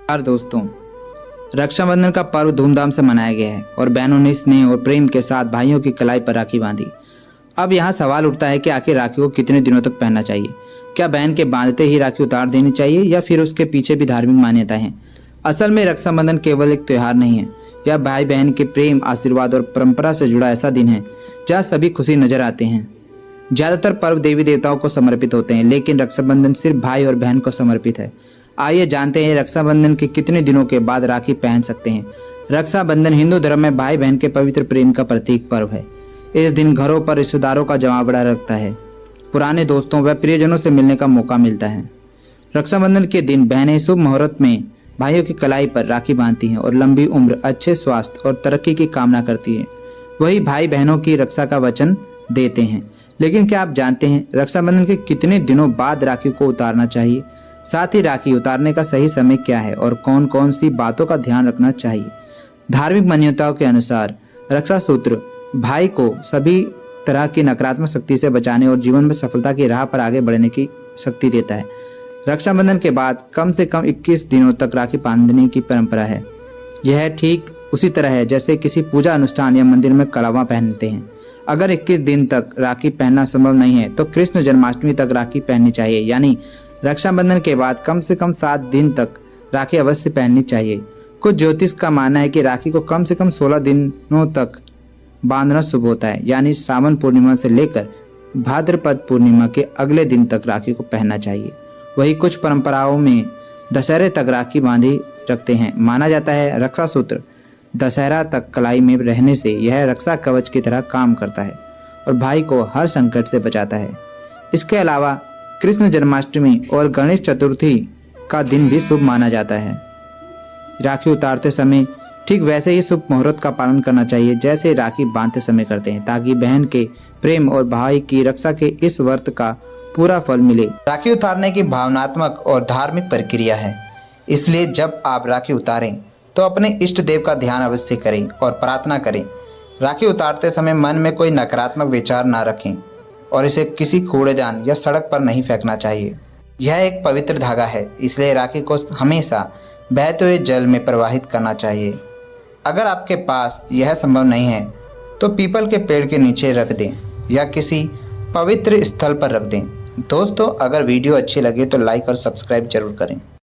यार दोस्तों, रक्षाबंधन का पर्व धूमधाम से मनाया गया है और बहनों ने स्नेह और प्रेम के साथ भाइयों की कलाई पर राखी बांधी। अब यहाँ सवाल उठता है कि आखिर राखी को कितने दिनों तक पहनना चाहिए। क्या बहन के बांधते ही राखी उतार देनी चाहिए या फिर उसके पीछे भी धार्मिक मान्यता है। असल में रक्षाबंधन केवल एक त्योहार नहीं है, यह भाई बहन के प्रेम, आशीर्वाद और परंपरा से जुड़ा ऐसा दिन है जहाँ सभी खुशी नजर आते हैं। ज्यादातर पर्व देवी देवताओं को समर्पित होते हैं, लेकिन रक्षाबंधन सिर्फ भाई और बहन को समर्पित है। आइए जानते हैं रक्षाबंधन के कितने दिनों के बाद राखी पहन सकते हैं। रक्षाबंधन हिंदू धर्म में भाई बहन के पवित्र प्रेम का प्रतीक पर्व है। इस दिन घरों पर रिश्तेदारों का जमावड़ा रखता है, पुराने दोस्तों व प्रियजनों से मिलने का मौका मिलता है। रक्षाबंधन के दिन बहनें शुभ मुहूर्त में भाइयों की कलाई पर राखी बांधती हैं और लंबी उम्र, अच्छे स्वास्थ्य और तरक्की की कामना करती हैं। वही भाई बहनों की रक्षा का वचन देते हैं। लेकिन क्या आप जानते हैं रक्षाबंधन के कितने दिनों बाद राखी को उतारना चाहिए? साथ ही राखी उतारने का सही समय क्या है और कौन कौन सी बातों का ध्यान रखना चाहिए? धार्मिक मान्यताओं के अनुसार रक्षा सूत्र भाई को सभी तरह की नकारात्मक शक्ति से बचाने और जीवन में सफलता की राह पर आगे बढ़ने की शक्ति देता है। रक्षाबंधन के बाद कम से कम 21 दिनों तक राखी बांधने की परंपरा है। यह ठीक उसी तरह है जैसे किसी पूजा अनुष्ठान या मंदिर में कड़वा पहनते हैं। अगर 21 दिन तक राखी पहनना संभव नहीं है तो कृष्ण जन्माष्टमी तक राखी पहननी चाहिए, यानी रक्षाबंधन के बाद कम से कम 7 दिन तक राखी अवश्य पहननी चाहिए। कुछ ज्योतिष का मानना है कि राखी को कम से कम 16 दिनों तक बांधना शुभ होता है, यानी सावन पूर्णिमा से लेकर भाद्रपद पूर्णिमा के अगले दिन तक राखी को पहनना चाहिए। वही कुछ परंपराओं में दशहरे तक राखी बांधी रखते हैं। माना जाता है रक्षा सूत्र दशहरा तक कलाई में रहने से यह रक्षा कवच की तरह काम करता है और भाई को हर संकट से बचाता है। इसके अलावा कृष्ण जन्माष्टमी और गणेश चतुर्थी का दिन भी शुभ माना जाता है। राखी उतारते समय ठीक वैसे ही शुभ मुहूर्त का पालन करना चाहिए जैसे राखी बांधते समय करते हैं, ताकि बहन के प्रेम और भाई की रक्षा के इस व्रत का पूरा फल मिले। राखी उतारने की भावनात्मक और धार्मिक प्रक्रिया है, इसलिए जब आप राखी उतारें तो अपने इष्ट देव का ध्यान अवश्य करें और प्रार्थना करें। राखी उतारते समय मन में कोई नकारात्मक विचार ना रखें और इसे किसी कूड़ेदान या सड़क पर नहीं फेंकना चाहिए। यह एक पवित्र धागा है, इसलिए राखी को हमेशा बहते हुए जल में प्रवाहित करना चाहिए। अगर आपके पास यह संभव नहीं है तो पीपल के पेड़ के नीचे रख दें या किसी पवित्र स्थल पर रख दें। दोस्तों, अगर वीडियो अच्छी लगे तो लाइक और सब्सक्राइब जरूर करें।